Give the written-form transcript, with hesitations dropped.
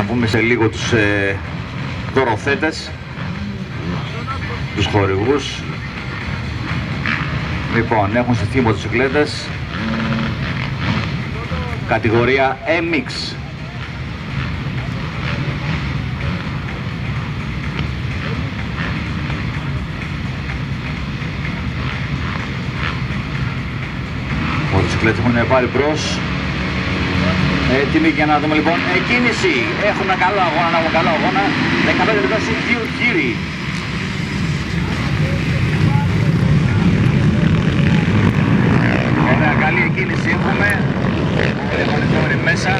πούμε σε λίγο τους δωροθέτες, τους χορηγούς. Λοιπόν, έχουν στηθεί μοτοσυκλέτες κατηγορία MX. Μοτοσυκλέτες έχουν πάρει μπρος. Έτοιμοι για να δούμε λοιπόν εκκίνηση. Έχουμε καλό αγώνα, 15 λεπτά σε 2 γύρι. Ωραία, καλή εκκίνηση έχουμε. Έχουμε μέσα.